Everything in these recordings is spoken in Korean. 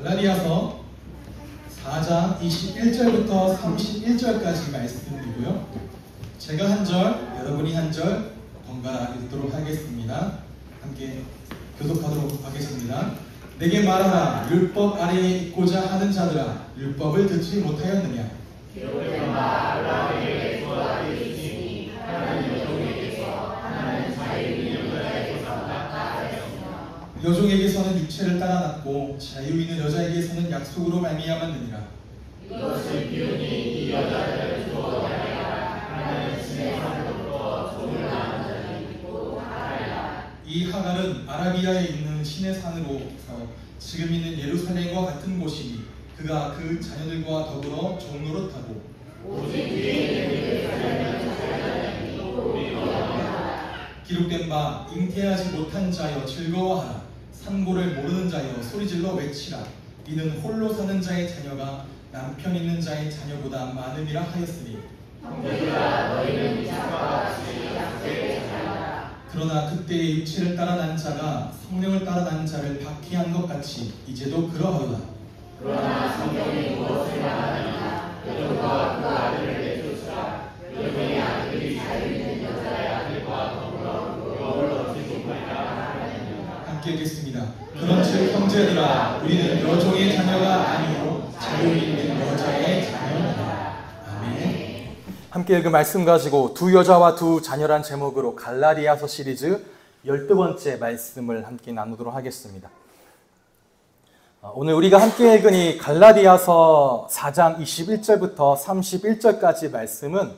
갈라디아서 4장 21절부터 31절까지 말씀이고요. 제가 한 절, 여러분이 한 절 번갈아 읽도록 하겠습니다. 함께 교독하도록 하겠습니다. 내게 말하라. 율법 아래에 있고자 하는 자들아, 율법을 듣지 못하였느냐? 기록된 바 아브라함에게 주어진 있으니 하나는 여종에게서 하나는 자유있는 여자에게서 낳았다 하였으며 여종에게서는 육체를 따라 낳고 자유있는 여자에게서는 약속으로 말미암았느니라. 이것을 비유니 이 여자들을 주어하여라. 하나는 신의 산으로부터 종을 낳은 자는 있고 하하라. 이 하갈은 아라비아에 있는 신의 산으로서 지금 있는 예루살렘과 같은 곳이니 그가 그 자녀들과 더불어 종노릇하고 오직 위에 있는 그들은 자녀는 있고 우리가 기록된 바 잉태하지 못한 자여 즐거워하라. 산고를 모르는 자여 소리질러 외치라. 이는 홀로 사는 자의 자녀가 남편 있는 자의 자녀보다 많음이라 하였으니 형제들아 너희는 이삭과 같이 약속의 자녀라. 그러나 그때의 육체를 따라 난 자가 성령을 따라 난 자를 박해한 것 같이 이제도 그러하도다. 그러나 성경이 무엇을 말하느냐? 여종과 그 아들을 내쫓으라. 여종의 아들이 자유있는 여자의 아들과 더불어 교업을 얻지 못하리라 하느니라. 함께 읽겠습니다. 그런즉 형제들아, 우리는 여종의 자녀가 아니요 자유있는 여자의 자녀다. 아멘. 함께 읽은 말씀 가지고 두 여자와 두 자녀란 제목으로 갈라디아서 시리즈 12번째 말씀을 함께 나누도록 하겠습니다. 오늘 우리가 함께 읽은 이 갈라디아서 4장 21절부터 31절까지 말씀은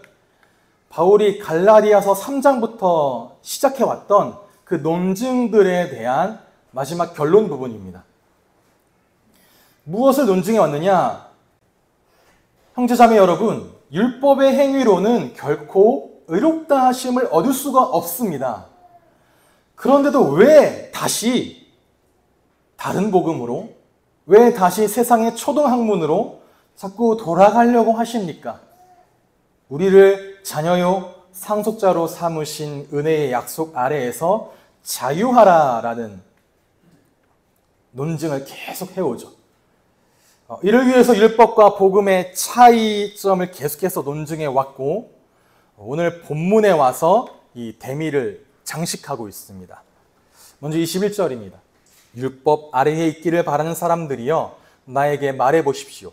바울이 갈라디아서 3장부터 시작해왔던 그 논증들에 대한 마지막 결론 부분입니다. 무엇을 논증해 왔느냐? 형제자매 여러분, 율법의 행위로는 결코 의롭다 하심을 얻을 수가 없습니다. 그런데도 왜 다시 다른 복음으로, 왜 다시 세상의 초등학문으로 자꾸 돌아가려고 하십니까? 우리를 자녀요 상속자로 삼으신 은혜의 약속 아래에서 자유하라라는 논증을 계속 해오죠. 이를 위해서 율법과 복음의 차이점을 계속해서 논증해 왔고 오늘 본문에 와서 이 대미를 장식하고 있습니다. 먼저 21절입니다. 율법 아래에 있기를 바라는 사람들이여 나에게 말해 보십시오.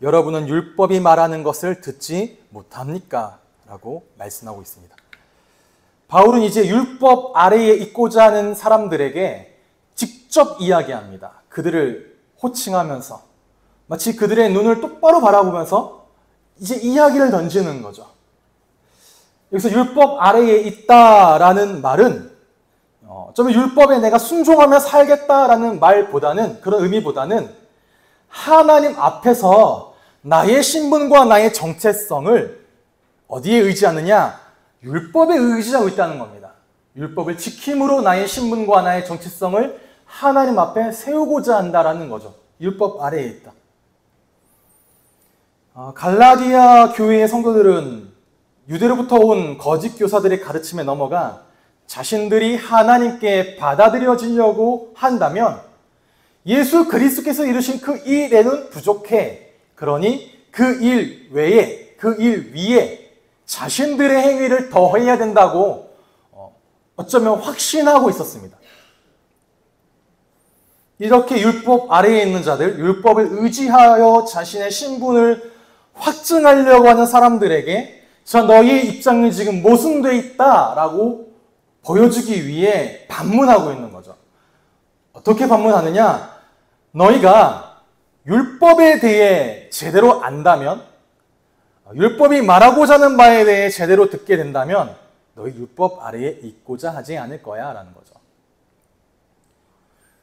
여러분은 율법이 말하는 것을 듣지 못합니까? 라고 말씀하고 있습니다. 바울은 이제 율법 아래에 있고자 하는 사람들에게 직접 이야기합니다. 그들을 호칭하면서 마치 그들의 눈을 똑바로 바라보면서 이제 이야기를 던지는 거죠. 여기서 율법 아래에 있다라는 말은 좀 율법에 내가 순종하며 살겠다라는 말보다는, 그런 의미보다는 하나님 앞에서 나의 신분과 나의 정체성을 어디에 의지하느냐? 율법에 의지하고 있다는 겁니다. 율법을 지킴으로 나의 신분과 나의 정체성을 하나님 앞에 세우고자 한다라는 거죠. 율법 아래에 있다. 갈라디아 교회의 성도들은 유대로부터 온 거짓 교사들의 가르침에 넘어가 자신들이 하나님께 받아들여지려고 한다면 예수 그리스도께서 이루신 그 일에는 부족해. 그러니 그 일 외에, 그 일 위에 자신들의 행위를 더해야 된다고 어쩌면 확신하고 있었습니다. 이렇게 율법 아래에 있는 자들, 율법을 의지하여 자신의 신분을 확증하려고 하는 사람들에게 자, 너희의 입장이 지금 모순되어 있다라고 보여주기 위해 반문하고 있는 거죠. 어떻게 반문하느냐? 너희가 율법에 대해 제대로 안다면, 율법이 말하고자 하는 바에 대해 제대로 듣게 된다면 너희 율법 아래에 있고자 하지 않을 거야 라는 거죠.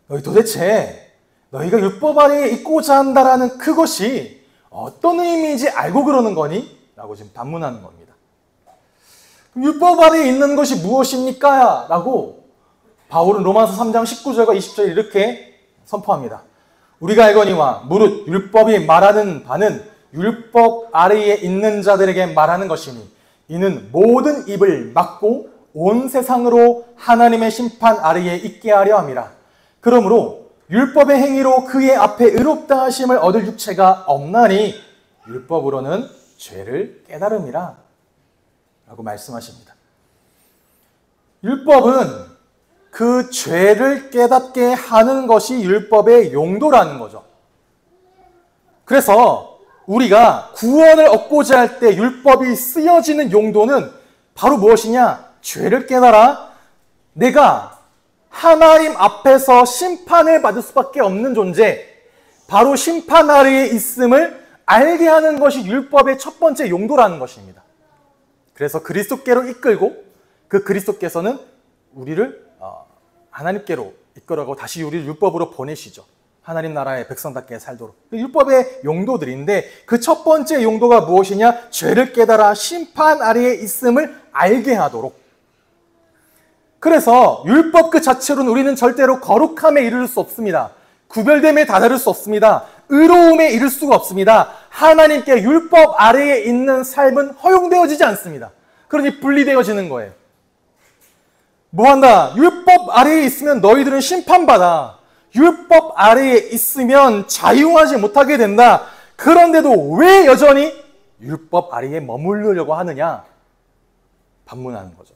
너희 도대체 너희가 율법 아래에 있고자 한다라는 그것이 어떤 의미인지 알고 그러는 거니? 라고 지금 반문하는 겁니다. 율법 아래에 있는 것이 무엇입니까? 라고 바울은 로마서 3장 19절과 20절 이렇게 선포합니다. 우리가 알거니와 무릇 율법이 말하는 바는 율법 아래에 있는 자들에게 말하는 것이니 이는 모든 입을 막고 온 세상으로 하나님의 심판 아래에 있게 하려 함이라. 그러므로 율법의 행위로 그의 앞에 의롭다 하심을 얻을 육체가 없나니 율법으로는 죄를 깨달음이라 라고 말씀하십니다. 율법은 그 죄를 깨닫게 하는 것이 율법의 용도라는 거죠. 그래서 우리가 구원을 얻고자 할 때 율법이 쓰여지는 용도는 바로 무엇이냐? 죄를 깨달아 내가 하나님 앞에서 심판을 받을 수밖에 없는 존재, 바로 심판 아래에 있음을 알게 하는 것이 율법의 첫 번째 용도라는 것입니다. 그래서 그리스도께로 이끌고 그 그리스도께서는 우리를 하나님께로 이끌어가고 다시 우리를 율법으로 보내시죠. 하나님 나라의 백성답게 살도록. 율법의 용도들인데 그 첫 번째 용도가 무엇이냐? 죄를 깨달아 심판 아래에 있음을 알게 하도록. 그래서 율법 그 자체로는 우리는 절대로 거룩함에 이를 수 없습니다. 구별됨에 다다를 수 없습니다. 의로움에 이를 수가 없습니다. 하나님께 율법 아래에 있는 삶은 허용되어지지 않습니다. 그러니 분리되어지는 거예요. 뭐한다? 율법 아래에 있으면 너희들은 심판받아. 율법 아래에 있으면 자유하지 못하게 된다. 그런데도 왜 여전히 율법 아래에 머무르려고 하느냐? 반문하는 거죠.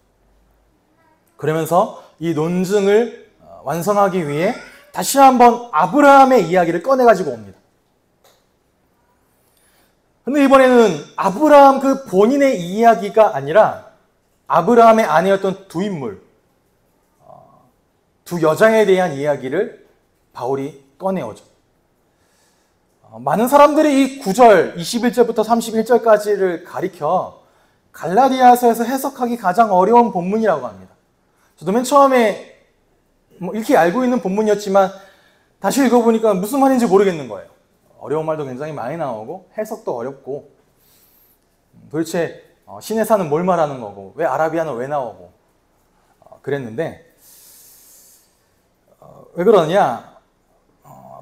그러면서 이 논증을 완성하기 위해 다시 한번 아브라함의 이야기를 꺼내가지고 옵니다. 근데 이번에는 아브라함 그 본인의 이야기가 아니라 아브라함의 아내였던 두 인물, 두 여자에 대한 이야기를 바울이 꺼내오죠. 많은 사람들이 이 9절, 21절부터 31절까지를 가리켜 갈라디아서에서 해석하기 가장 어려운 본문이라고 합니다. 저도 맨 처음에 이렇게 알고 있는 본문이었지만 다시 읽어보니까 무슨 말인지 모르겠는 거예요. 어려운 말도 굉장히 많이 나오고 해석도 어렵고 도대체 시내사는 뭘 말하는 거고 왜 아라비아는 왜 나오고 그랬는데 왜 그러느냐?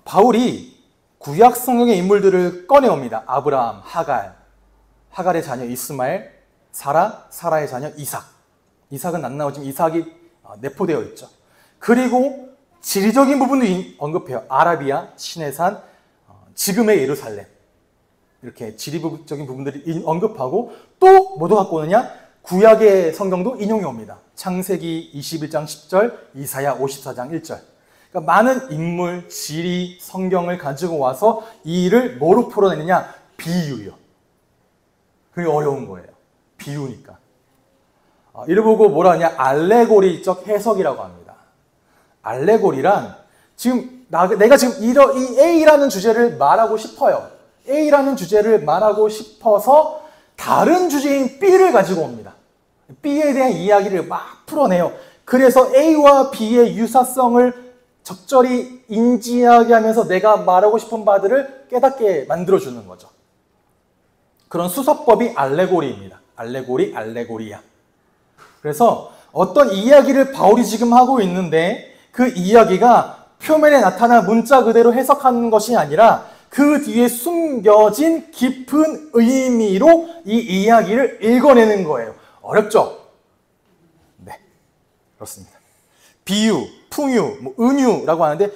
바울이 구약 성경의 인물들을 꺼내옵니다. 아브라함, 하갈의 자녀 이스마엘, 사라의 자녀 이삭. 이삭은 안 나오지만 이삭이 내포되어 있죠. 그리고 지리적인 부분도 언급해요. 아라비아, 시내산, 지금의 예루살렘. 이렇게 지리적인 부분들을 언급하고 또 뭐도 갖고 오느냐? 구약의 성경도 인용해 옵니다. 창세기 21장 10절, 이사야 54장 1절. 그러니까 많은 인물, 지리, 성경을 가지고 와서 이 일을 뭐로 풀어내느냐? 비유요. 그게 어려운 거예요. 비유니까. 이를 보고 뭐라 하냐? 알레고리적 해석이라고 합니다. 알레고리란 지금 내가 지금 이 A라는 주제를 말하고 싶어요. A라는 주제를 말하고 싶어서 다른 주제인 B를 가지고 옵니다. B에 대한 이야기를 막 풀어내요. 그래서 A와 B의 유사성을 적절히 인지하게 하면서 내가 말하고 싶은 바들을 깨닫게 만들어주는 거죠. 그런 수서법이 알레고리입니다. 알레고리야. 그래서 어떤 이야기를 바울이 지금 하고 있는데 그 이야기가 표면에 나타난 문자 그대로 해석하는 것이 아니라 그 뒤에 숨겨진 깊은 의미로 이 이야기를 읽어내는 거예요. 어렵죠? 네, 그렇습니다. 비유, 풍유, 은유라고 하는데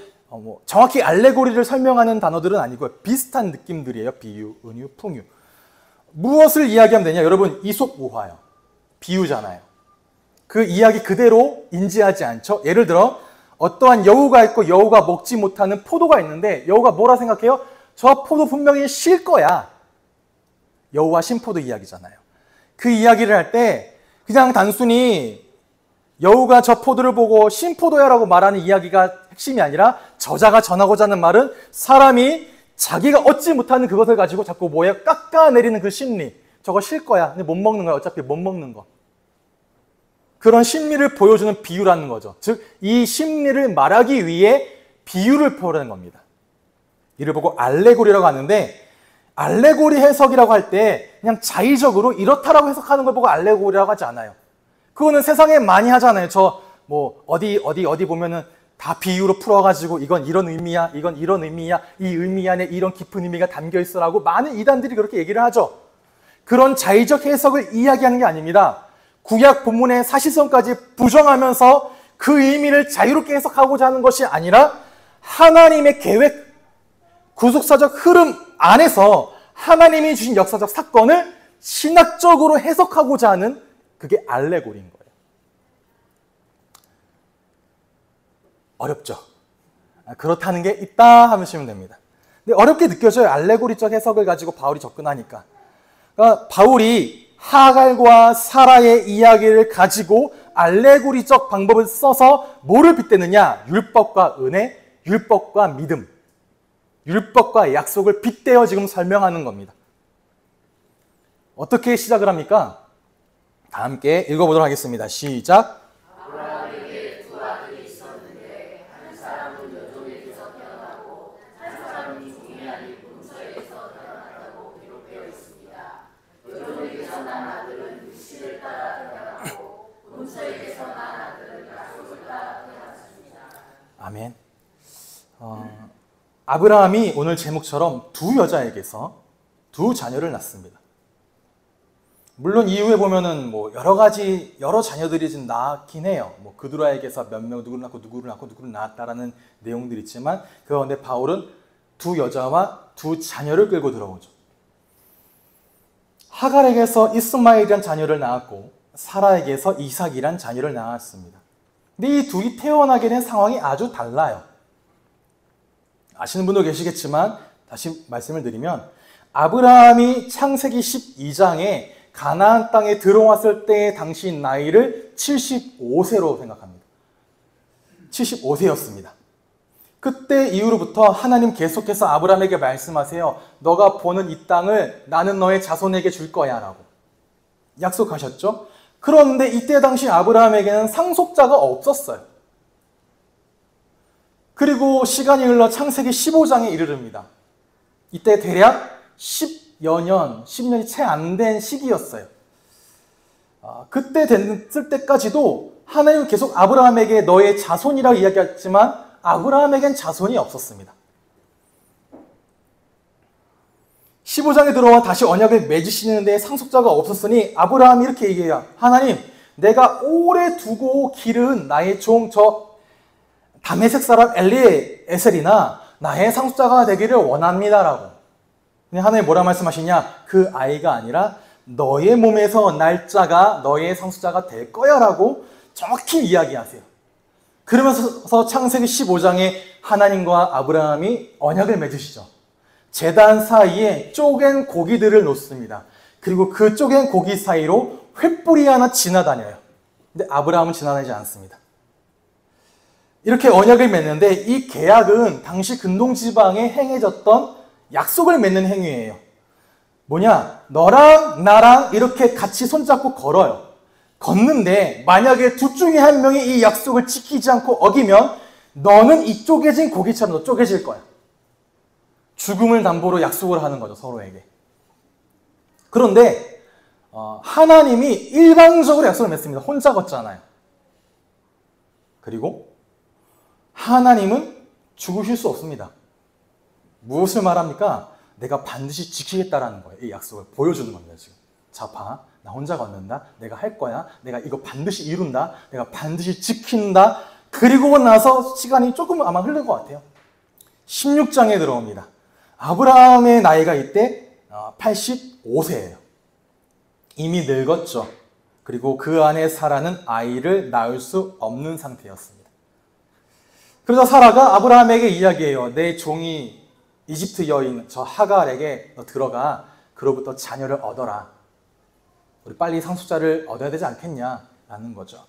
정확히 알레고리를 설명하는 단어들은 아니고요. 비슷한 느낌들이에요. 비유, 은유, 풍유. 무엇을 이야기하면 되냐? 여러분, 이솝 우화요. 비유잖아요. 그 이야기 그대로 인지하지 않죠? 예를 들어 어떠한 여우가 있고 여우가 먹지 못하는 포도가 있는데 여우가 뭐라 생각해요? 저 포도 분명히 실 거야. 여우와 신포도 이야기잖아요. 그 이야기를 할 때 그냥 단순히 여우가 저 포도를 보고 신포도야 라고 말하는 이야기가 핵심이 아니라 저자가 전하고자 하는 말은 사람이 자기가 얻지 못하는 그것을 가지고 자꾸 뭐예요? 깎아내리는 그 심리. 저거 실 거야. 근데 못 먹는 거야. 어차피 못 먹는 거. 그런 심리를 보여주는 비유라는 거죠. 즉, 이 심리를 말하기 위해 비유를 풀어내는 겁니다. 이를 보고 알레고리라고 하는데 알레고리 해석이라고 할 때 그냥 자의적으로 이렇다라고 해석하는 걸 보고 알레고리라고 하지 않아요. 그거는 세상에 많이 하잖아요. 어디 보면은 다 비유로 풀어가지고 이건 이런 의미야, 이건 이런 의미야, 이 의미 안에 이런 깊은 의미가 담겨 있어라고 많은 이단들이 그렇게 얘기를 하죠. 그런 자의적 해석을 이야기하는 게 아닙니다. 구약 본문의 사실성까지 부정하면서 그 의미를 자유롭게 해석하고자 하는 것이 아니라 하나님의 계획, 구속사적 흐름 안에서 하나님이 주신 역사적 사건을 신학적으로 해석하고자 하는 그게 알레고리인 거예요. 어렵죠? 그렇다는 게 있다 하시면 됩니다. 근데 어렵게 느껴져요. 알레고리적 해석을 가지고 바울이 접근하니까. 그러니까 바울이 하갈과 사라의 이야기를 가지고 알레고리적 방법을 써서 뭐를 빗대느냐? 율법과 은혜, 율법과 믿음, 율법과 약속을 빗대어 지금 설명하는 겁니다. 어떻게 시작을 합니까? 다 함께 읽어보도록 하겠습니다. 시작. 아브라함에게 두 아들이 있었는데 한 사람은 여종에게서 태어나고 한 사람은 종이 아닌 본처에게서 태어났다고 기록되어 있습니다. 여종에게서 난 아들은 육신을 따라 태어났고 본처에게서 난 아들은 약속을 따라 태어났습니다. 아멘. 아브라함이 오늘 제목처럼 두 여자에게서 두 자녀를 낳습니다. 물론 이후에 보면은 뭐 여러 자녀들이 좀 낳긴 해요. 뭐 그두라에게서 몇 명 누구를 낳고 누구를 낳았다라는 내용들이 있지만 그 가운데 바울은 두 여자와 두 자녀를 끌고 들어오죠. 하갈에게서 이스마엘이란 자녀를 낳았고 사라에게서 이삭이란 자녀를 낳았습니다. 근데 이 둘이 태어나게 된 상황이 아주 달라요. 아시는 분도 계시겠지만 다시 말씀을 드리면 아브라함이 창세기 12장에 가나안 땅에 들어왔을 때의 당시 나이를 75세로 생각합니다. 75세였습니다. 그때 이후로부터 하나님 계속해서 아브라함에게 말씀하세요. 너가 보는 이 땅을 나는 너의 자손에게 줄 거야 라고 약속하셨죠. 그런데 이때 당시 아브라함에게는 상속자가 없었어요. 그리고 시간이 흘러 창세기 15장에 이르릅니다. 이때 대략 10년이 채 안 된 시기였어요. 그때 됐을 때까지도 하나님은 계속 아브라함에게 너의 자손이라고 이야기했지만 아브라함에겐 자손이 없었습니다. 15장에 들어와 다시 언약을 맺으시는데 상속자가 없었으니 아브라함이 이렇게 얘기해요. 하나님, 내가 오래 두고 기른 나의 종 다메섹 사람 엘리에셀이나 나의 상속자가 되기를 원합니다라고. 근데 하나님 뭐라 말씀하시냐? 그 아이가 아니라 너의 몸에서 날짜가 너의 상속자가 될 거야 라고 정확히 이야기하세요. 그러면서 창세기 15장에 하나님과 아브라함이 언약을 맺으시죠. 제단 사이에 쪼갠 고기들을 놓습니다. 그리고 그 쪼갠 고기 사이로 횃불이 하나 지나다녀요. 근데 아브라함은 지나다니지 않습니다. 이렇게 언약을 맺는데 이 계약은 당시 근동지방에 행해졌던 약속을 맺는 행위예요. 뭐냐? 너랑 나랑 이렇게 같이 손잡고 걸어요. 걷는데 만약에 둘 중에 한 명이 이 약속을 지키지 않고 어기면 너는 이 쪼개진 고기처럼 너 쪼개질 거야. 죽음을 담보로 약속을 하는 거죠, 서로에게. 그런데 하나님이 일방적으로 약속을 맺습니다. 혼자 걷잖아요. 그리고 하나님은 죽으실 수 없습니다. 무엇을 말합니까? 내가 반드시 지키겠다라는 거예요. 이 약속을 보여주는 겁니다. 지금. 자, 봐. 나 혼자 걷는다. 내가 할 거야. 내가 이거 반드시 이룬다. 내가 반드시 지킨다. 그리고 나서 시간이 조금 아마 흐른 것 같아요. 16장에 들어옵니다. 아브라함의 나이가 이때 85세예요. 이미 늙었죠. 그리고 그 안에 사라는 아이를 낳을 수 없는 상태였습니다. 그래서 사라가 아브라함에게 이야기해요. 내 종이 이집트 여인 저 하갈에게 너 들어가. 그로부터 자녀를 얻어라. 우리 빨리 상속자를 얻어야 되지 않겠냐? 라는 거죠.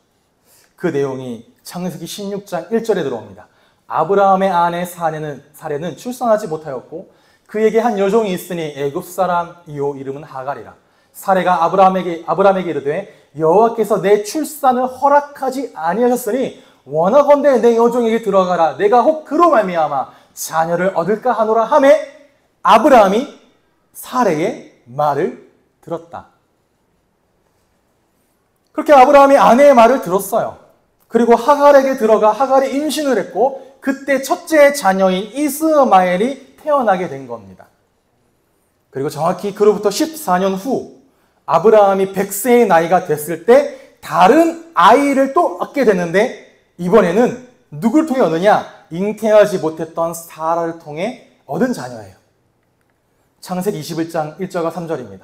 그 내용이 창세기 16장 1절에 들어옵니다. 아브라함의 아내 사레는 출산하지 못하였고 그에게 한 여종이 있으니 애굽 사람이요 이름은 하갈이라. 사레가 아브라함에게 이르되 여호와께서 내 출산을 허락하지 아니하셨으니 원하건대 내 여종에게 들어가라. 내가 혹 그로 말미암아 자녀를 얻을까 하노라 하매 아브라함이 사레의 말을 들었다. 그렇게 아브라함이 아내의 말을 들었어요. 그리고 하갈에게 들어가 하갈이 임신을 했고 그때 첫째 자녀인 이스마엘이 태어나게 된 겁니다. 그리고 정확히 그로부터 14년 후 아브라함이 100세의 나이가 됐을 때 다른 아이를 또 얻게 되는데 이번에는 누구를 통해 얻느냐? 잉태하지 못했던 사라를 통해 얻은 자녀예요. 창세기 21장 1절과 3절입니다.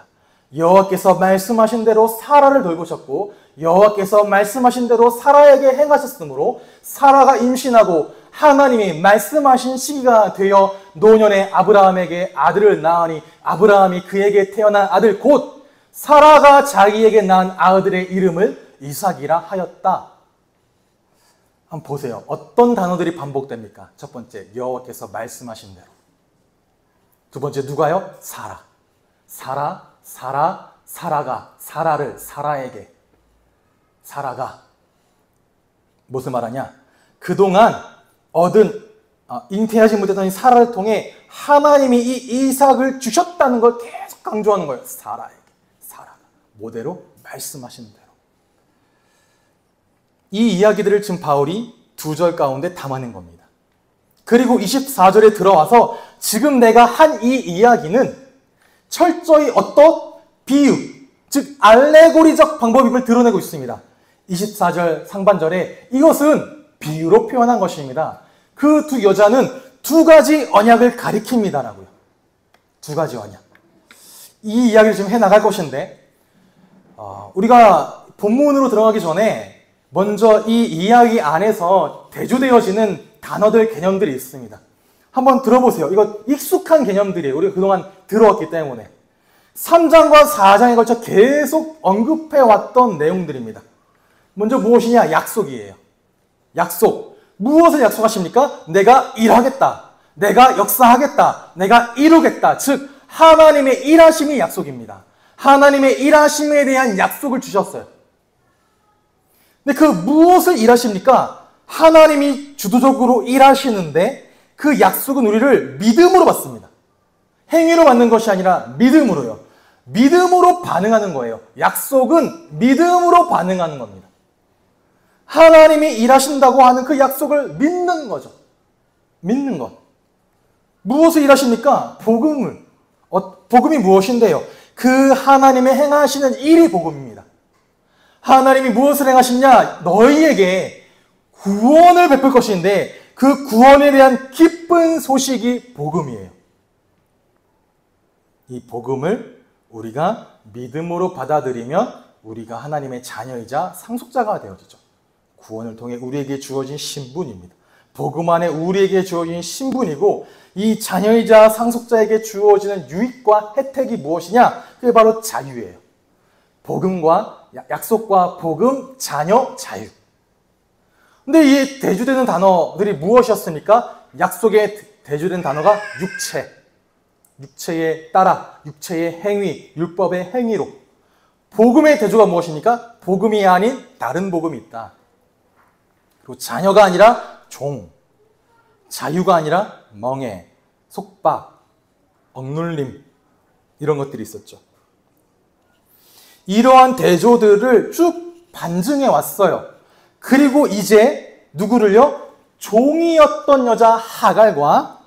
여호와께서 말씀하신 대로 사라를 돌보셨고 여호와께서 말씀하신 대로 사라에게 행하셨으므로 사라가 임신하고 하나님이 말씀하신 시기가 되어 노년에 아브라함에게 아들을 낳으니 아브라함이 그에게 태어난 아들 곧 사라가 자기에게 낳은 아들의 이름을 이삭이라 하였다. 한번 보세요. 어떤 단어들이 반복됩니까? 첫 번째, 여호와께서 말씀하신 대로. 두 번째, 누가요? 사라. 사라가 사라를 사라에게. 사라가 무슨 말하냐? 그동안 얻은 잉태하지 못했던 이 사라를 통해 하나님이 이 이삭을 주셨다는 걸 계속 강조하는 거예요. 사라가 뭐대로? 말씀하신 대로. 이 이야기들을 지금 바울이 2절 가운데 담아낸 겁니다. 그리고 24절에 들어와서 지금 내가 한 이 이야기는 철저히 어떤 비유, 즉 알레고리적 방법임을 드러내고 있습니다. 24절 상반절에 이것은 비유로 표현한 것입니다. 그 두 여자는 2가지 언약을 가리킵니다라고요. 2가지 언약. 이 이야기를 좀 해나갈 것인데 우리가 본문으로 들어가기 전에 먼저 이 이야기 안에서 대조되어지는 단어들, 개념들이 있습니다. 한번 들어보세요. 이거 익숙한 개념들이에요. 우리가 그동안 들어왔기 때문에. 3장과 4장에 걸쳐 계속 언급해왔던 내용들입니다. 먼저 무엇이냐? 약속이에요. 약속. 무엇을 약속하십니까? 내가 일하겠다. 내가 역사하겠다. 내가 이루겠다. 즉 하나님의 일하심이 약속입니다. 하나님의 일하심에 대한 약속을 주셨어요. 근데 그 무엇을 일하십니까? 하나님이 주도적으로 일하시는데 그 약속은 우리를 믿음으로 받습니다. 행위로 받는 것이 아니라 믿음으로요. 믿음으로 반응하는 거예요. 약속은 믿음으로 반응하는 겁니다. 하나님이 일하신다고 하는 그 약속을 믿는 거죠. 믿는 것. 무엇을 일하십니까? 복음을. 복음이 무엇인데요? 그 하나님의 행하시는 일이 복음입니다. 하나님이 무엇을 행하시냐? 너희에게 구원을 베풀 것인데 그 구원에 대한 기쁜 소식이 복음이에요. 이 복음을 우리가 믿음으로 받아들이면 우리가 하나님의 자녀이자 상속자가 되어지죠. 구원을 통해 우리에게 주어진 신분입니다. 복음 안에 우리에게 주어진 신분이고 이 자녀이자 상속자에게 주어지는 유익과 혜택이 무엇이냐? 그게 바로 자유예요. 복음과 약속과 복음, 자녀, 자유. 근데 이 대조되는 단어들이 무엇이었습니까? 약속에 대조된 단어가 육체. 육체에 따라, 육체의 행위, 율법의 행위로. 복음의 대조가 무엇입니까? 복음이 아닌 다른 복음이 있다. 그리고 자녀가 아니라 종, 자유가 아니라 멍해, 속박, 억눌림 이런 것들이 있었죠. 이러한 대조들을 쭉 반증해 왔어요. 그리고 이제 누구를요? 종이었던 여자 하갈과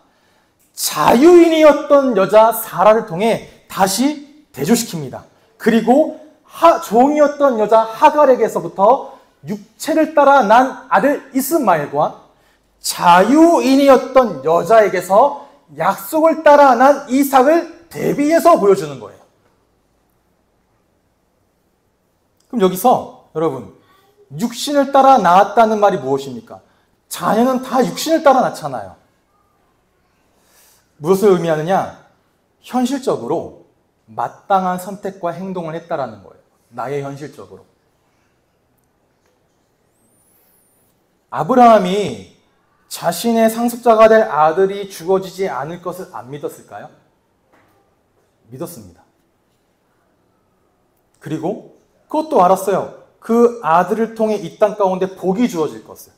자유인이었던 여자 사라를 통해 다시 대조시킵니다. 그리고 종이었던 여자 하갈에게서부터 육체를 따라 난 아들 이스마엘과 자유인이었던 여자에게서 약속을 따라 난 이삭을 대비해서 보여주는 거예요. 그럼 여기서 여러분, 육신을 따라 낳았다는 말이 무엇입니까? 자녀는 다 육신을 따라 낳잖아요. 무엇을 의미하느냐? 현실적으로 마땅한 선택과 행동을 했다라는 거예요. 나의 현실적으로. 아브라함이 자신의 상속자가 될 아들이 죽어지지 않을 것을 안 믿었을까요? 믿었습니다. 그리고 그것도 알았어요. 그 아들을 통해 이 땅 가운데 복이 주어질 것을,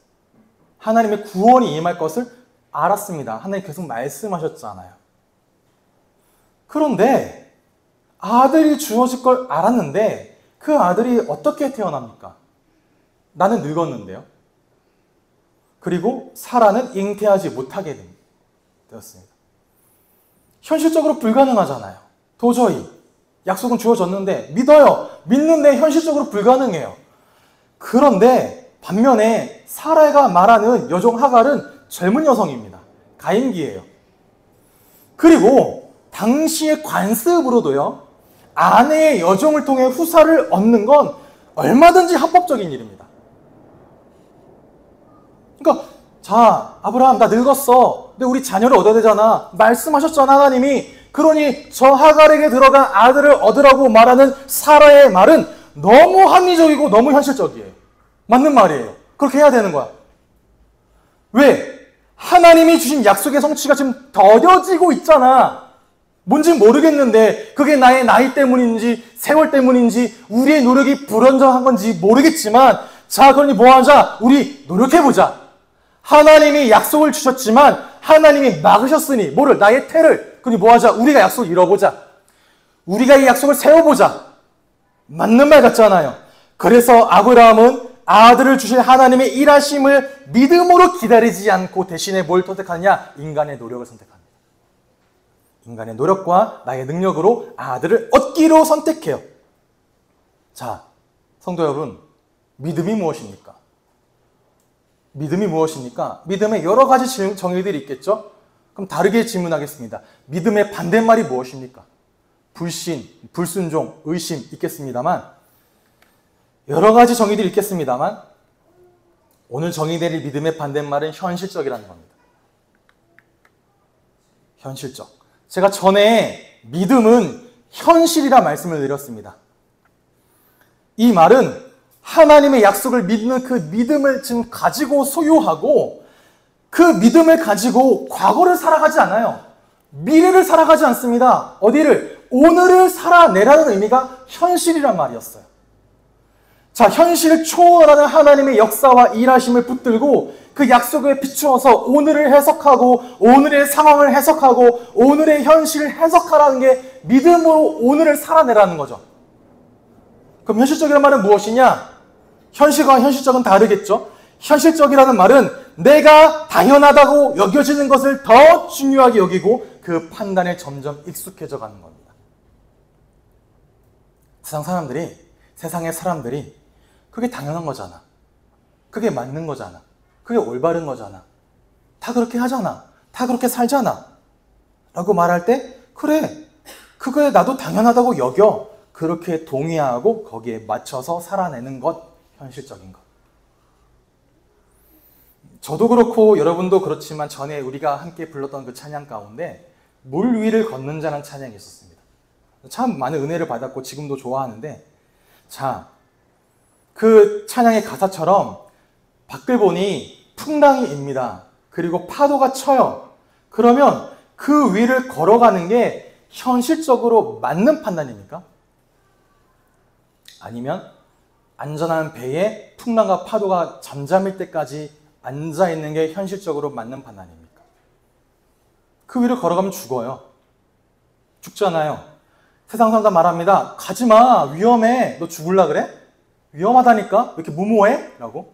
하나님의 구원이 임할 것을 알았습니다. 하나님 계속 말씀하셨잖아요. 그런데 아들이 주어질 걸 알았는데 그 아들이 어떻게 태어납니까? 나는 늙었는데요. 그리고 사라는 잉태하지 못하게 되었습니다. 현실적으로 불가능하잖아요. 도저히. 약속은 주어졌는데 믿어요. 믿는데 현실적으로 불가능해요. 그런데 반면에 사라가 말하는 여종 하갈은 젊은 여성입니다. 가임기예요. 그리고 당시의 관습으로도요, 아내의 여종을 통해 후사를 얻는 건 얼마든지 합법적인 일입니다. 그러니까 자, 아브라함 나 늙었어. 근데 우리 자녀를 얻어야 되잖아. 말씀하셨잖아, 하나님이. 그러니 저 하갈에게 들어간 아들을 얻으라고 말하는 사라의 말은 너무 합리적이고 너무 현실적이에요. 맞는 말이에요. 그렇게 해야 되는 거야. 왜? 하나님이 주신 약속의 성취가 지금 더뎌지고 있잖아. 뭔지 모르겠는데 그게 나의 나이 때문인지 세월 때문인지 우리의 노력이 불완전한 건지 모르겠지만, 자, 그러니 뭐 하자? 우리 노력해보자. 하나님이 약속을 주셨지만 하나님이 막으셨으니 뭐를? 나의 태를. 그러니 뭐 하자? 우리가 약속을 이뤄보자. 우리가 이 약속을 세워보자. 맞는 말 같잖아요. 그래서 아브라함은 아들을 주실 하나님의 일하심을 믿음으로 기다리지 않고 대신에 뭘 선택하느냐? 인간의 노력을 선택합니다. 인간의 노력과 나의 능력으로 아들을 얻기로 선택해요. 자, 성도 여러분, 믿음이 무엇입니까? 믿음이 무엇입니까? 믿음에 여러 가지 정의들이 있겠죠? 그럼 다르게 질문하겠습니다. 믿음의 반대말이 무엇입니까? 불신, 불순종, 의심 있겠습니다만, 여러 가지 정의들이 있겠습니다만, 오늘 정의될 믿음의 반대말은 현실적이라는 겁니다. 현실적. 제가 전에 믿음은 현실이라 말씀을 드렸습니다. 이 말은 하나님의 약속을 믿는 그 믿음을 지금 가지고 소유하고 그 믿음을 가지고 과거를 살아가지 않아요. 미래를 살아가지 않습니다. 어디를? 오늘을 살아내라는 의미가 현실이란 말이었어요. 자, 현실을 초월하는 하나님의 역사와 일하심을 붙들고 그 약속에 비추어서 오늘을 해석하고 오늘의 상황을 해석하고 오늘의 현실을 해석하라는 게 믿음으로 오늘을 살아내라는 거죠. 그럼 현실적이라는 말은 무엇이냐? 현실과 현실적은 다르겠죠. 현실적이라는 말은 내가 당연하다고 여겨지는 것을 더 중요하게 여기고 그 판단에 점점 익숙해져 가는 겁니다. 세상의 사람들이 그게 당연한 거잖아. 그게 맞는 거잖아. 그게 올바른 거잖아. 다 그렇게 하잖아. 다 그렇게 살잖아. 라고 말할 때, 그래, 그거에 나도 당연하다고 여겨. 그렇게 동의하고 거기에 맞춰서 살아내는 것, 현실적인 것. 저도 그렇고 여러분도 그렇지만 전에 우리가 함께 불렀던 그 찬양 가운데 물 위를 걷는 자라는 찬양이 있었습니다. 참 많은 은혜를 받았고 지금도 좋아하는데, 자, 그 찬양의 가사처럼 밖을 보니 풍랑이 입니다. 그리고 파도가 쳐요. 그러면 그 위를 걸어가는 게 현실적으로 맞는 판단입니까? 아니면 안전한 배에 풍랑과 파도가 잠잠일 때까지 앉아있는 게 현실적으로 맞는 판단입니까? 그 위를 걸어가면 죽어요. 죽잖아요. 세상 사람들 말합니다. 가지마, 위험해. 너 죽을라 그래? 위험하다니까? 왜 이렇게 무모해? 라고.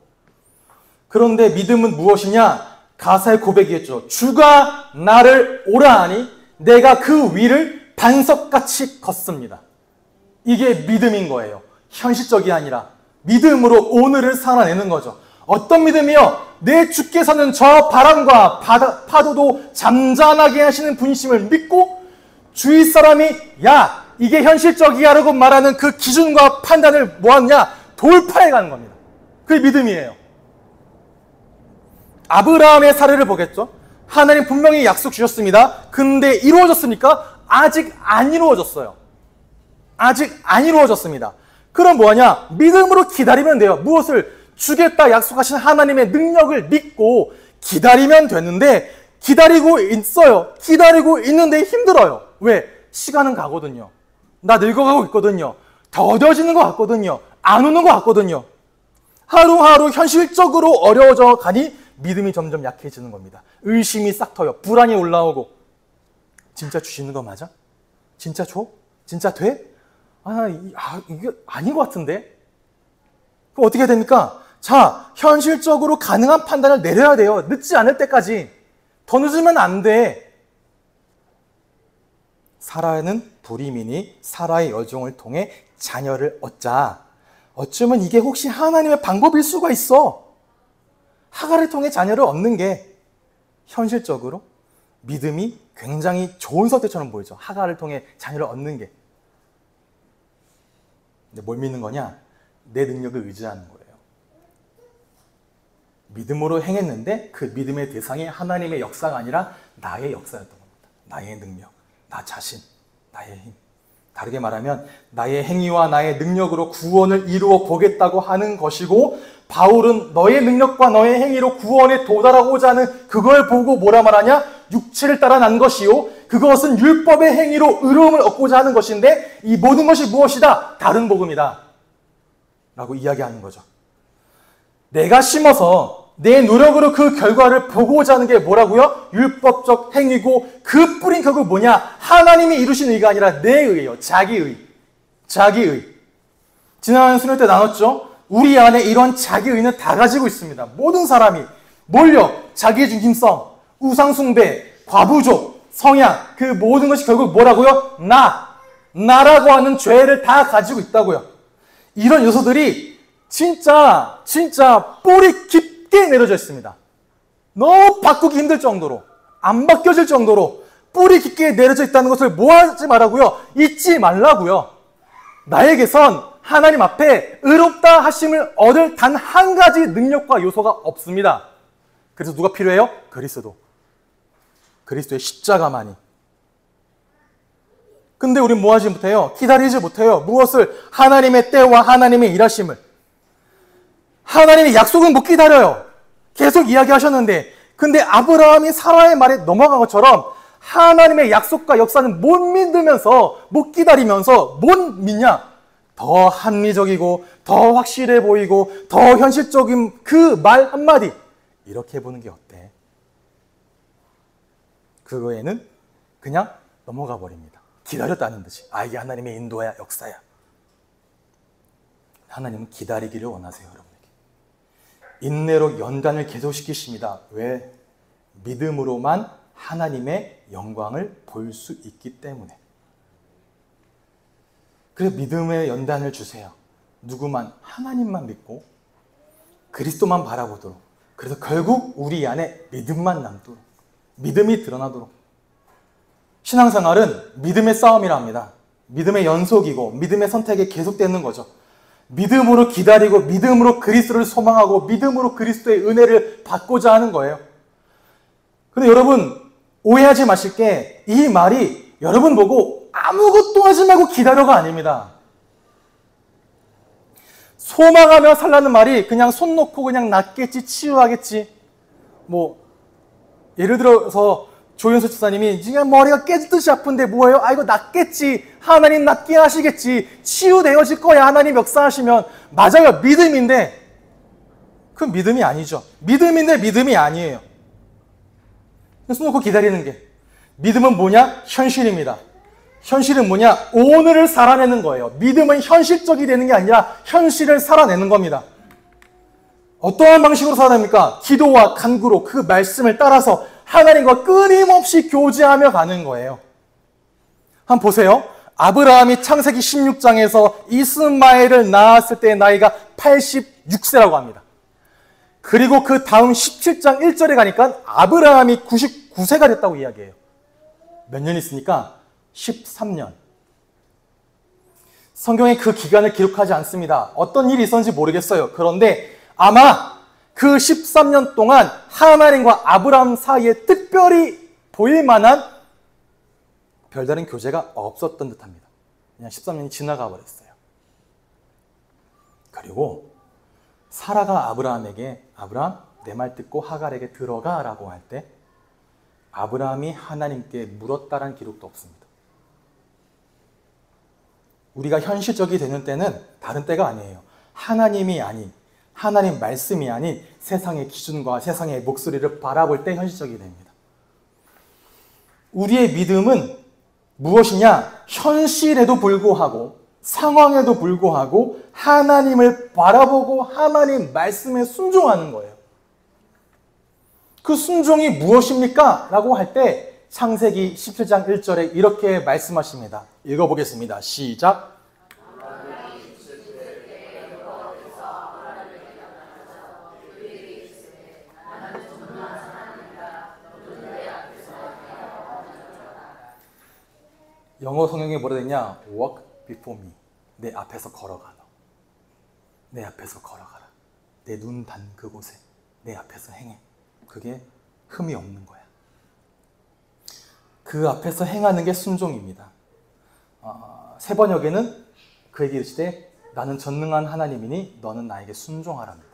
그런데 믿음은 무엇이냐? 가사의 고백이었죠. 주가 나를 오라 하니 내가 그 위를 반석같이 걷습니다. 이게 믿음인 거예요. 현실적이 아니라 믿음으로 오늘을 살아내는 거죠. 어떤 믿음이요? 내 주께서는 저 바람과 파도도 잠잠하게 하시는 분이심을 믿고 주위 사람이 야, 이게 현실적이야 라고 말하는 그 기준과 판단을 뭐하느냐? 돌파해 가는 겁니다. 그게 믿음이에요. 아브라함의 사례를 보겠죠? 하나님 분명히 약속 주셨습니다. 근데 이루어졌습니까? 아직 안 이루어졌어요. 아직 안 이루어졌습니다. 그럼 뭐하냐? 믿음으로 기다리면 돼요. 무엇을? 주겠다 약속하신 하나님의 능력을 믿고 기다리면 되는데 기다리고 있어요. 기다리고 있는데 힘들어요. 왜? 시간은 가거든요. 나 늙어가고 있거든요. 더뎌지는 것 같거든요. 안 오는 것 같거든요. 하루하루 현실적으로 어려워져 가니 믿음이 점점 약해지는 겁니다. 의심이 싹 터요. 불안이 올라오고 진짜 주시는 거 맞아? 진짜 줘? 진짜 돼? 이게 아닌 것 같은데? 그럼 어떻게 해야 됩니까? 자, 현실적으로 가능한 판단을 내려야 돼요. 늦지 않을 때까지. 더 늦으면 안 돼. 사라는 불임이니 사라의 여종을 통해 자녀를 얻자. 어쩌면 이게 혹시 하나님의 방법일 수가 있어. 하갈을 통해 자녀를 얻는 게. 현실적으로 믿음이 굉장히 좋은 선택처럼 보이죠. 하갈을 통해 자녀를 얻는 게. 근데 뭘 믿는 거냐? 내 능력을 의지하는 거예요. 믿음으로 행했는데 그 믿음의 대상이 하나님의 역사가 아니라 나의 역사였던 겁니다. 나의 능력, 나 자신, 나의 힘. 다르게 말하면 나의 행위와 나의 능력으로 구원을 이루어 보겠다고 하는 것이고, 바울은 너의 능력과 너의 행위로 구원에 도달하고자 하는 그걸 보고 뭐라 말하냐? 육체를 따라 난 것이요, 그것은 율법의 행위로 의로움을 얻고자 하는 것인데 이 모든 것이 무엇이다? 다른 복음이다 라고 이야기하는 거죠. 내가 심어서 내 노력으로 그 결과를 보고자 하는 게 뭐라고요? 율법적 행위고, 그 뿌린 결국 뭐냐? 하나님이 이루신 의가 아니라 내 의예요. 자기의. 지난 수련 때 나눴죠? 우리 안에 이런 자기의는 다 가지고 있습니다. 모든 사람이 몰려 자기 중심성, 우상숭배, 과부족, 성향, 그 모든 것이 결국 뭐라고요? 나라고 하는 죄를 다 가지고 있다고요. 이런 요소들이 진짜 뿌리 깊게 내려져 있습니다. 너무 바꾸기 힘들 정도로, 안 바뀌어질 정도로 뿌리 깊게 내려져 있다는 것을 뭐 하지 말라고요? 잊지 말라고요. 나에게선 하나님 앞에 의롭다 하심을 얻을 단 한 가지 능력과 요소가 없습니다. 그래서 누가 필요해요? 그리스도의 십자가만이. 근데 우린 뭐 하지 못해요? 기다리지 못해요. 무엇을? 하나님의 때와 하나님의 일하심을. 하나님의 약속은 못 기다려요. 계속 이야기하셨는데, 근데 아브라함이 사라의 말에 넘어간 것처럼 하나님의 약속과 역사는 못 믿으면서, 못 기다리면서 못 믿냐? 더 합리적이고 더 확실해 보이고 더 현실적인 그 말 한마디, 이렇게 해보는 게 어때? 그거에는 그냥 넘어가 버립니다. 기다렸다는 듯이. 이게 하나님의 인도야, 역사야. 하나님은 기다리기를 원하세요, 여러분에게. 인내로 연단을 계속시키십니다. 왜? 믿음으로만 하나님의 영광을 볼 수 있기 때문에. 그래서 믿음의 연단을 주세요. 누구만? 하나님만 믿고 그리스도만 바라보도록. 그래서 결국 우리 안에 믿음만 남도록, 믿음이 드러나도록. 신앙생활은 믿음의 싸움이라 합니다. 믿음의 연속이고 믿음의 선택이 계속되는 거죠. 믿음으로 기다리고 믿음으로 그리스도를 소망하고 믿음으로 그리스도의 은혜를 받고자 하는 거예요. 근데 여러분 오해하지 마실 게, 이 말이 여러분 보고 아무것도 하지 말고 기다려가 아닙니다. 소망하며 살라는 말이 그냥 손 놓고 그냥 낫겠지, 치유하겠지. 예를 들어서 조윤수 집사님이 지금 머리가 깨지듯이 아픈데 뭐예요? 이거 낫겠지. 하나님 낫게 하시겠지. 치유되어질 거야. 하나님 역사하시면. 맞아요. 믿음인데 그 믿음이 아니죠. 믿음인데 믿음이 아니에요. 손 놓고 기다리는 게. 믿음은 뭐냐? 현실입니다. 현실은 뭐냐? 오늘을 살아내는 거예요. 믿음은 현실적이 되는 게 아니라 현실을 살아내는 겁니다. 어떠한 방식으로 살아냅니까? 기도와 간구로 그 말씀을 따라서 하나님과 끊임없이 교제하며 가는 거예요. 한번 보세요. 아브라함이 창세기 16장에서 이스마엘을 낳았을 때의 나이가 86세라고 합니다. 그리고 그 다음 17장 1절에 가니까 아브라함이 99세가 됐다고 이야기해요. 몇 년 있으니까? 13년. 성경에 그 기간을 기록하지 않습니다. 어떤 일이 있었는지 모르겠어요. 그런데 아마 그 13년 동안 하나님과 아브라함 사이에 특별히 보일 만한 별다른 교제가 없었던 듯합니다. 그냥 13년이 지나가 버렸어요. 그리고 사라가 아브라함에게, 아브라함 내 말 듣고 하갈에게 들어가라고 할 때 아브라함이 하나님께 물었다라는 기록도 없습니다. 우리가 현실적이 되는 때는 다른 때가 아니에요. 하나님이 아닌, 하나님 말씀이 아닌 세상의 기준과 세상의 목소리를 바라볼 때 현실적이 됩니다. 우리의 믿음은 무엇이냐? 현실에도 불구하고, 상황에도 불구하고 하나님을 바라보고 하나님 말씀에 순종하는 거예요. 그 순종이 무엇입니까? 라고 할 때 창세기 17장 1절에 이렇게 말씀하십니다. 읽어보겠습니다. 시작. 영어 성경에 뭐라 되냐? Walk before me. 내 앞에서 걸어가. 내 앞에서 걸어가라. 내 눈 단 그곳에 내 앞에서 행해. 그게 흠이 없는 거야. 그 앞에서 행하는 게 순종입니다. 세 번역에는 그에게 이르시되 나는 전능한 하나님이니 너는 나에게 순종하랍니다.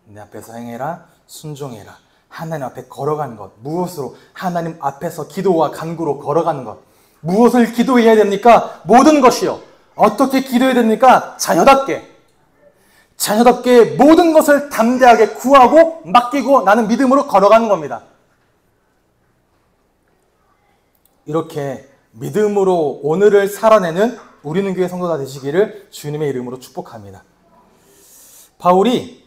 내 앞에서 행해라. 순종해라. 하나님 앞에 걸어가는 것. 무엇으로? 하나님 앞에서 기도와 간구로 걸어가는 것. 무엇을 기도해야 됩니까? 모든 것이요. 어떻게 기도해야 됩니까? 자녀답게 모든 것을 담대하게 구하고 맡기고 나는 믿음으로 걸어가는 겁니다. 이렇게 믿음으로 오늘을 살아내는 우리는 교회 성도가 되시기를 주님의 이름으로 축복합니다. 바울이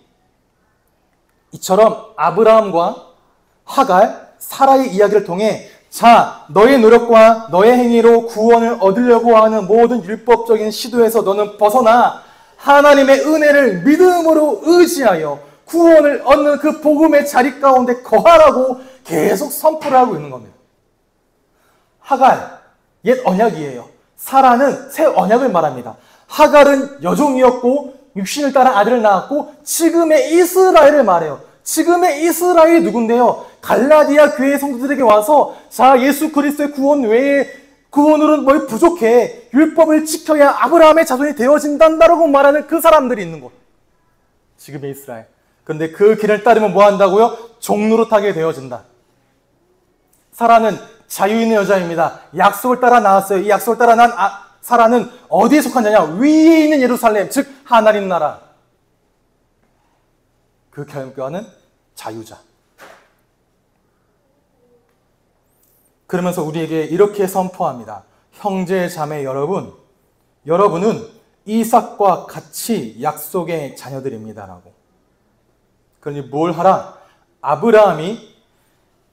이처럼 아브라함과 하갈, 사라의 이야기를 통해 자, 너의 노력과 너의 행위로 구원을 얻으려고 하는 모든 율법적인 시도에서 너는 벗어나 하나님의 은혜를 믿음으로 의지하여 구원을 얻는 그 복음의 자리 가운데 거하라고 계속 선포를 하고 있는 겁니다. 하갈, 옛 언약이에요. 사라는 새 언약을 말합니다. 하갈은 여종이었고 육신을 따라 아들을 낳았고 지금의 이스라엘을 말해요. 지금의 이스라엘이 누군데요? 갈라디아 교회 성도들에게 와서 자, 예수 그리스도의 구원 외에 구원으로는 뭘 부족해. 율법을 지켜야 아브라함의 자손이 되어진단다라고 말하는 그 사람들이 있는 곳. 지금의 이스라엘. 그런데 그 길을 따르면 뭐 한다고요? 종노릇하게 되어진다. 사라는 자유 있는 여자입니다. 약속을 따라 나왔어요. 이 약속을 따라 난 사라는 어디에 속한 자냐? 위에 있는 예루살렘, 즉 하나님 나라. 그 결과는 자유자. 그러면서 우리에게 이렇게 선포합니다. 형제 자매 여러분, 여러분은 이삭과 같이 약속의 자녀들입니다라고. 그러니 뭘 하라? 아브라함이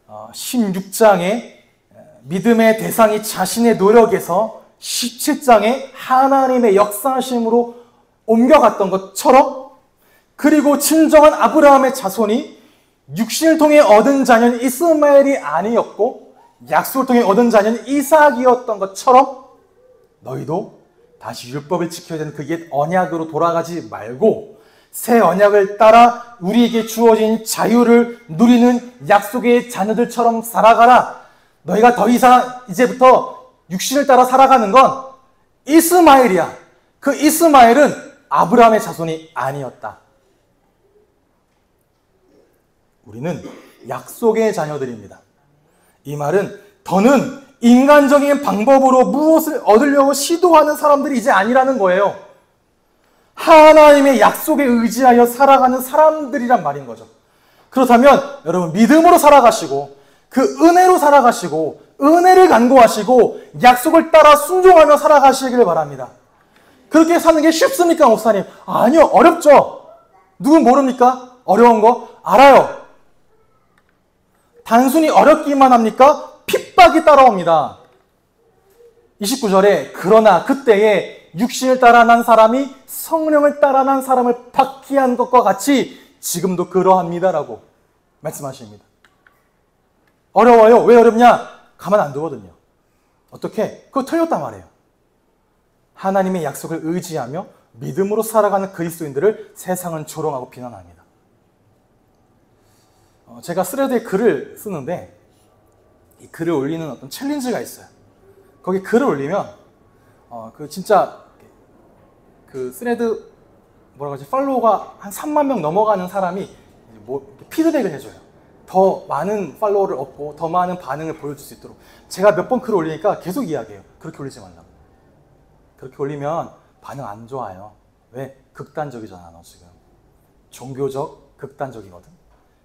16장에 믿음의 대상이 자신의 노력에서 17장에 하나님의 역사하심으로 옮겨갔던 것처럼, 그리고 진정한 아브라함의 자손이 육신을 통해 얻은 자녀는 이스마엘이 아니었고 약속을 통해 얻은 자녀는 이삭이었던 것처럼 너희도 다시 율법을 지켜야 되는 그 옛 언약으로 돌아가지 말고 새 언약을 따라 우리에게 주어진 자유를 누리는 약속의 자녀들처럼 살아가라. 너희가 더 이상 이제부터 육신을 따라 살아가는 건 이스마엘이야. 그 이스마엘은 아브라함의 자손이 아니었다. 우리는 약속의 자녀들입니다. 이 말은 더는 인간적인 방법으로 무엇을 얻으려고 시도하는 사람들이 이제 아니라는 거예요. 하나님의 약속에 의지하여 살아가는 사람들이란 말인 거죠. 그렇다면 여러분 믿음으로 살아가시고 그 은혜로 살아가시고 은혜를 간구하시고 약속을 따라 순종하며 살아가시기를 바랍니다. 그렇게 사는 게 쉽습니까, 목사님? 아니요, 어렵죠. 누군 모릅니까? 어려운 거 알아요. 단순히 어렵기만 합니까? 핍박이 따라옵니다. 29절에 그러나 그때에 육신을 따라 난 사람이 성령을 따라 난 사람을 박해한 것과 같이 지금도 그러합니다라고 말씀하십니다. 어려워요. 왜 어렵냐? 가만 안 두거든요. 어떻게? 그거 틀렸단 말이에요. 하나님의 약속을 의지하며 믿음으로 살아가는 그리스도인들을 세상은 조롱하고 비난합니다. 제가 스레드에 글을 쓰는데 이 글을 올리는 어떤 챌린지가 있어요. 거기 글을 올리면 진짜 그 스레드 뭐라고 하지? 팔로워가 한 3만 명 넘어가는 사람이 피드백을 해줘요. 더 많은 팔로워를 얻고 더 많은 반응을 보여줄 수 있도록. 제가 몇 번 글을 올리니까 계속 이야기해요. 그렇게 올리지 말라고. 그렇게 올리면 반응 안 좋아요. 왜? 극단적이잖아, 너 지금. 종교적 극단적이거든.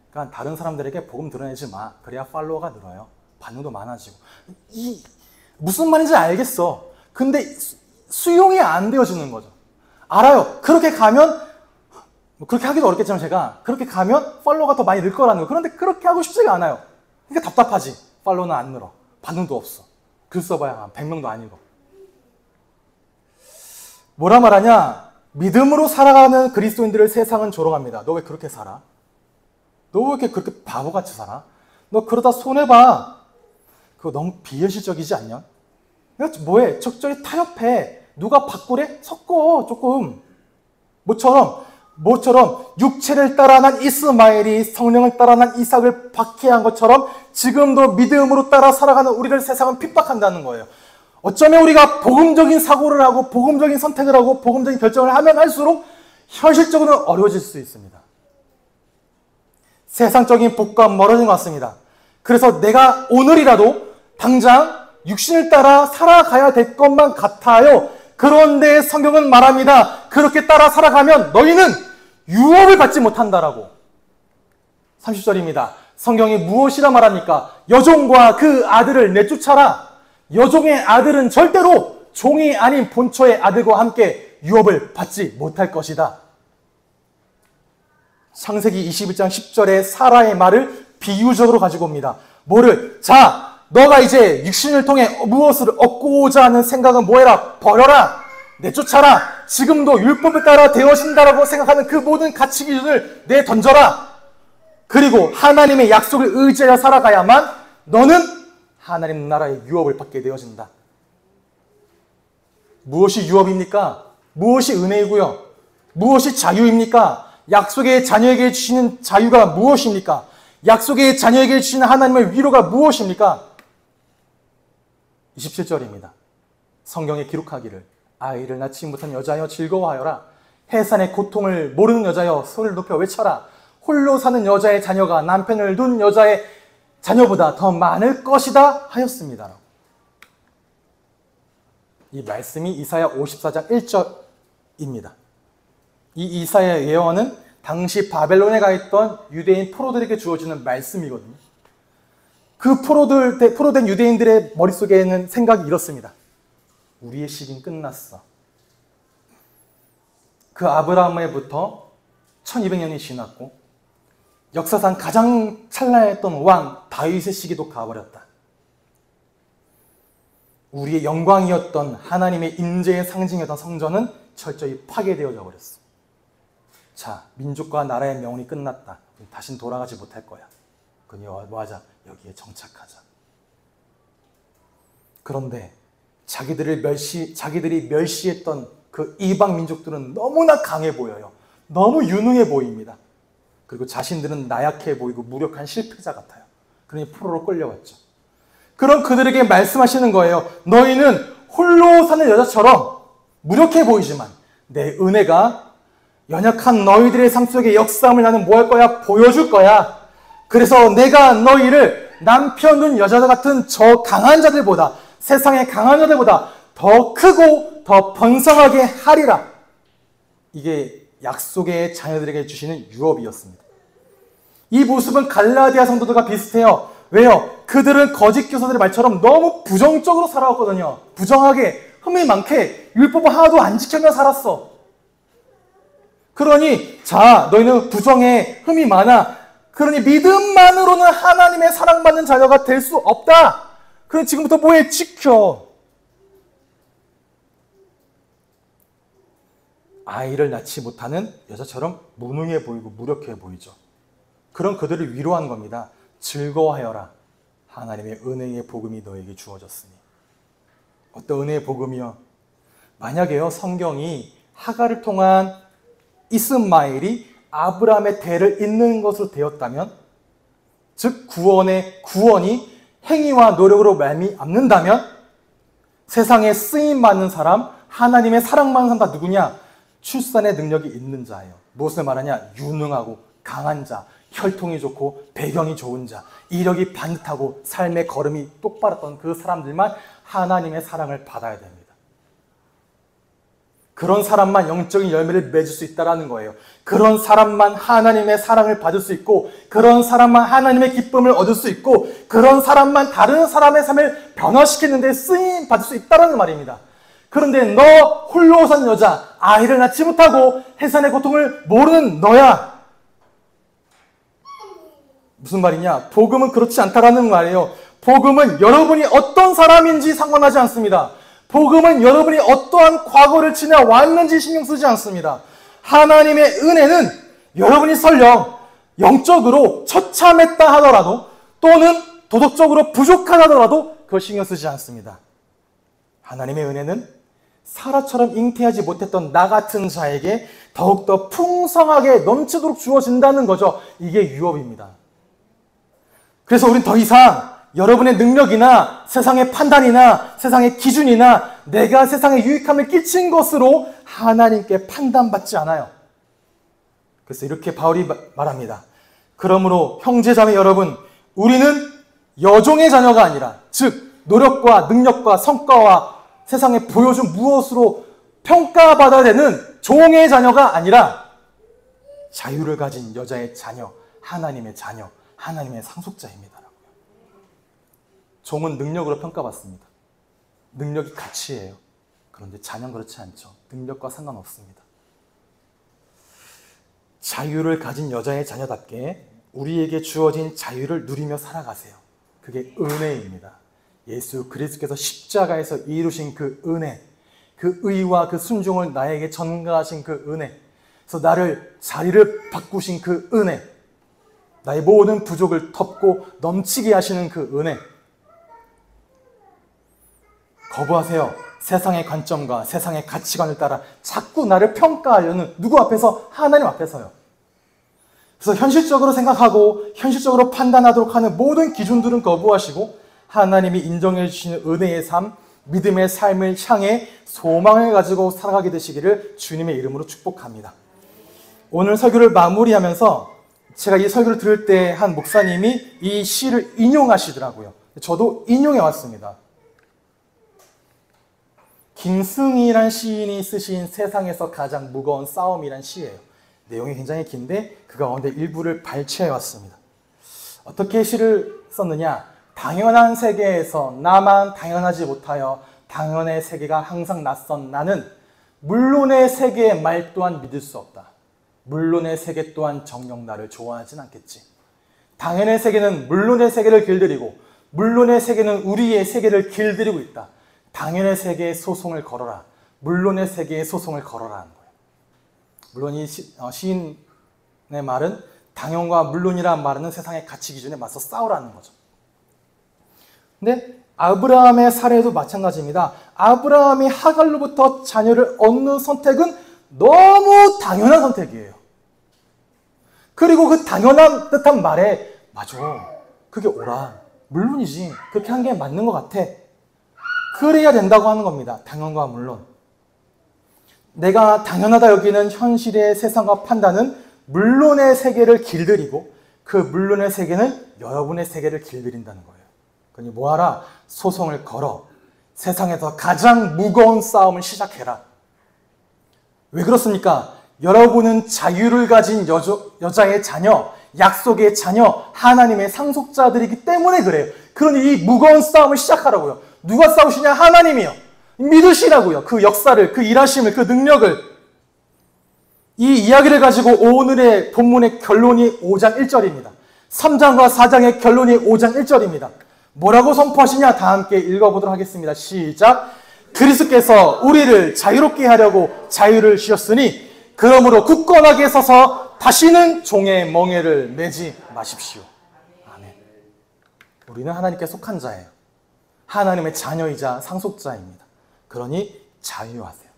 그러니까 다른 사람들에게 복음 드러내지 마. 그래야 팔로워가 늘어요. 반응도 많아지고. 무슨 말인지 알겠어. 근데 수용이 안 되어지는 거죠. 알아요. 그렇게 가면 그렇게 하기도 어렵겠지만 제가 그렇게 가면 팔로워가 더 많이 늘 거라는 거. 그런데 그렇게 하고 싶지가 않아요. 그러니까 답답하지. 팔로워는 안 늘어. 반응도 없어. 글 써봐야 한 100명도 안 읽어. 뭐라 말하냐? 믿음으로 살아가는 그리스도인들을 세상은 조롱합니다. 너 왜 그렇게 살아? 너 왜 이렇게 그렇게 바보같이 살아? 너 그러다 손해봐. 그거 너무 비현실적이지 않냐? 뭐해? 적절히 타협해. 누가 바꾸래? 섞어 조금. 모처럼 육체를 따라 난 이스마엘이 성령을 따라 난 이삭을 박해한 것처럼 지금도 믿음으로 따라 살아가는 우리를 세상은 핍박한다는 거예요. 어쩌면 우리가 복음적인 사고를 하고 복음적인 선택을 하고 복음적인 결정을 하면 할수록 현실적으로는 어려워질 수 있습니다. 세상적인 복과 멀어진 것 같습니다. 그래서 내가 오늘이라도 당장 육신을 따라 살아가야 될 것만 같아요. 그런데 성경은 말합니다. 그렇게 따라 살아가면 너희는 유업을 받지 못한다라고. 30절입니다. 성경이 무엇이라 말합니까? 여종과 그 아들을 내쫓아라. 여종의 아들은 절대로 종이 아닌 본처의 아들과 함께 유업을 받지 못할 것이다. 창세기 21장 10절에 사라의 말을 비유적으로 가지고 옵니다. 뭐를? 자, 너가 이제 육신을 통해 무엇을 얻고자 하는 생각은 뭐해라? 버려라. 내쫓아라. 지금도 율법에 따라 되어진다라고 생각하는 그 모든 가치 기준을 내던져라. 그리고 하나님의 약속을 의지하여 살아가야만 너는 하나님 나라의 유업을 받게 되어진다. 무엇이 유업입니까? 무엇이 은혜이고요? 무엇이 자유입니까? 약속의 자녀에게 주시는 자유가 무엇입니까? 약속의 자녀에게 주시는 하나님의 위로가 무엇입니까? 27절입니다. 성경에 기록하기를 아이를 낳지 못한 여자여 즐거워하여라. 해산의 고통을 모르는 여자여 손을 높여 외쳐라. 홀로 사는 여자의 자녀가 남편을 둔 여자의 자녀보다 더 많을 것이다 하였습니다. 이 말씀이 이사야 54장 1절입니다. 이 이사야 예언은 당시 바벨론에 가 있던 유대인 포로들에게 주어지는 말씀이거든요. 그 포로된 유대인들의 머릿속에는 생각이 이렇습니다. 우리의 시기는 끝났어. 그 아브라함에부터 1200년이 지났고 역사상 가장 찬란했던 왕 다윗의 시기도 가버렸다. 우리의 영광이었던 하나님의 임재의 상징이었던 성전은 철저히 파괴되어져 버렸어. 자, 민족과 나라의 명운이 끝났다. 다신 돌아가지 못할 거야. 그니 뭐하자? 여기에 정착하자. 그런데 자기들이 멸시했던 그 이방 민족들은 너무나 강해 보여요. 너무 유능해 보입니다. 그리고 자신들은 나약해 보이고 무력한 실패자 같아요. 그러니 포로로 끌려왔죠. 그럼 그들에게 말씀하시는 거예요. 너희는 홀로 사는 여자처럼 무력해 보이지만 내 은혜가 연약한 너희들의 삶 속에 역사함을 나는 뭐 할 거야? 보여줄 거야. 그래서 내가 너희를 남편 둔 여자 같은 저 강한 자들보다, 세상의 강한 자들보다 더 크고 더 번성하게 하리라. 이게 약속의 자녀들에게 주시는 유업이었습니다. 이 모습은 갈라디아 성도들과 비슷해요. 왜요? 그들은 거짓 교사들의 말처럼 너무 부정적으로 살아왔거든요. 부정하게, 흠이 많게, 율법을 하나도 안 지키며 살았어. 그러니 자, 너희는 부정해, 흠이 많아. 그러니 믿음만으로는 하나님의 사랑받는 자녀가 될 수 없다. 그럼 지금부터 뭐해? 지켜. 아이를 낳지 못하는 여자처럼 무능해 보이고 무력해 보이죠. 그런 그들을 위로한 겁니다. 즐거워하여라. 하나님의 은혜의 복음이 너에게 주어졌으니. 어떤 은혜의 복음이요? 만약에요, 성경이 하갈을 통한 이스마엘이 아브라함의 대를 잇는 것으로 되었다면, 즉 구원이 행위와 노력으로 말미암는다면 세상에 쓰임받는 사람, 하나님의 사랑받는 사람 다 누구냐? 출산의 능력이 있는 자예요. 무엇을 말하냐? 유능하고 강한 자, 혈통이 좋고 배경이 좋은 자, 이력이 반듯하고 삶의 걸음이 똑바랐던 그 사람들만 하나님의 사랑을 받아야 됩니다. 그런 사람만 영적인 열매를 맺을 수 있다는 거예요. 그런 사람만 하나님의 사랑을 받을 수 있고, 그런 사람만 하나님의 기쁨을 얻을 수 있고, 그런 사람만 다른 사람의 삶을 변화시키는 데 쓰임 받을 수 있다는 말입니다. 그런데 너 홀로 산 여자, 아이를 낳지 못하고 해산의 고통을 모르는 너야. 무슨 말이냐? 복음은 그렇지 않다라는 말이에요. 복음은 여러분이 어떤 사람인지 상관하지 않습니다. 복음은 여러분이 어떠한 과거를 지나왔는지 신경 쓰지 않습니다. 하나님의 은혜는 여러분이 설령 영적으로 처참했다 하더라도, 또는 도덕적으로 부족하다 하더라도 그걸 신경 쓰지 않습니다. 하나님의 은혜는 사라처럼 잉태하지 못했던 나 같은 자에게 더욱더 풍성하게 넘치도록 주어진다는 거죠. 이게 유업입니다. 그래서 우린 더 이상 여러분의 능력이나 세상의 판단이나 세상의 기준이나 내가 세상에 유익함을 끼친 것으로 하나님께 판단받지 않아요. 그래서 이렇게 바울이 말합니다. 그러므로 형제자매 여러분, 우리는 여종의 자녀가 아니라, 즉 노력과 능력과 성과와 세상에 보여준 무엇으로 평가받아야 되는 종의 자녀가 아니라 자유를 가진 여자의 자녀, 하나님의 자녀, 하나님의 상속자입니다. 종은 능력으로 평가받습니다. 능력이 가치예요. 그런데 자녀는 그렇지 않죠. 능력과 상관없습니다. 자유를 가진 여자의 자녀답게 우리에게 주어진 자유를 누리며 살아가세요. 그게 은혜입니다. 예수 그리스도께서 십자가에서 이루신 그 은혜, 그 의와 그 순종을 나에게 전가하신 그 은혜, 그래서 나를 자리를 바꾸신 그 은혜, 나의 모든 부족을 덮고 넘치게 하시는 그 은혜. 거부하세요. 세상의 관점과 세상의 가치관을 따라 자꾸 나를 평가하려는, 누구 앞에서? 하나님 앞에서요. 그래서 현실적으로 생각하고 현실적으로 판단하도록 하는 모든 기준들은 거부하시고 하나님이 인정해 주시는 은혜의 삶, 믿음의 삶을 향해 소망을 가지고 살아가게 되시기를 주님의 이름으로 축복합니다. 오늘 설교를 마무리하면서 제가 이 설교를 들을 때 한 목사님이 이 시를 인용하시더라고요. 저도 인용해 왔습니다. 김승희란 시인이 쓰신 세상에서 가장 무거운 싸움이란 시예요. 내용이 굉장히 긴데 그 가운데 일부를 발췌해 왔습니다. 어떻게 시를 썼느냐? 당연한 세계에서 나만 당연하지 못하여 당연의 세계가 항상 낯선 나는 물론의 세계의 말 또한 믿을 수 없다. 물론의 세계 또한 정녕 나를 좋아하진 않겠지. 당연의 세계는 물론의 세계를 길들이고 물론의 세계는 우리의 세계를 길들이고 있다. 당연의 세계의 소송을 걸어라. 물론의 세계의 소송을 걸어라 하는 거예요. 물론 이 시인의 말은 당연과 물론이라는 말은 세상의 가치 기준에 맞서 싸우라는 거죠. 근데 아브라함의 사례도 마찬가지입니다. 아브라함이 하갈로부터 자녀를 얻는 선택은 너무 당연한 선택이에요. 그리고 그 당연한 듯한 말에 맞아, 그게 옳아, 물론이지, 그렇게 한 게 맞는 것 같아, 그래야 된다고 하는 겁니다. 당연과 물론. 내가 당연하다 여기는 현실의 세상과 판단은 물론의 세계를 길들이고 그 물론의 세계는 여러분의 세계를 길들인다는 거예요. 그러니 뭐하라? 소송을 걸어 세상에서 가장 무거운 싸움을 시작해라. 왜 그렇습니까? 여러분은 자유를 가진 여자의 자녀, 약속의 자녀, 하나님의 상속자들이기 때문에 그래요. 그러니 이 무거운 싸움을 시작하라고요. 누가 싸우시냐? 하나님이요. 믿으시라고요. 그 역사를, 그 일하심을, 그 능력을. 이 이야기를 가지고 오늘의 본문의 결론이 5장 1절입니다. 3장과 4장의 결론이 5장 1절입니다. 뭐라고 선포하시냐? 다 함께 읽어보도록 하겠습니다. 시작. 그리스도께서 우리를 자유롭게 하려고 자유를 주셨으니 그러므로 굳건하게 서서 다시는 종의 멍에를 매지 마십시오. 아멘. 우리는 하나님께 속한 자예요. 하나님의 자녀이자 상속자입니다. 그러니 자유하세요.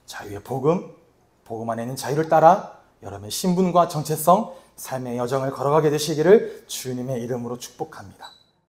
자유의 복음 안에 있는 자유를 따라 여러분의 신분과 정체성, 삶의 여정을 걸어가게 되시기를 주님의 이름으로 축복합니다.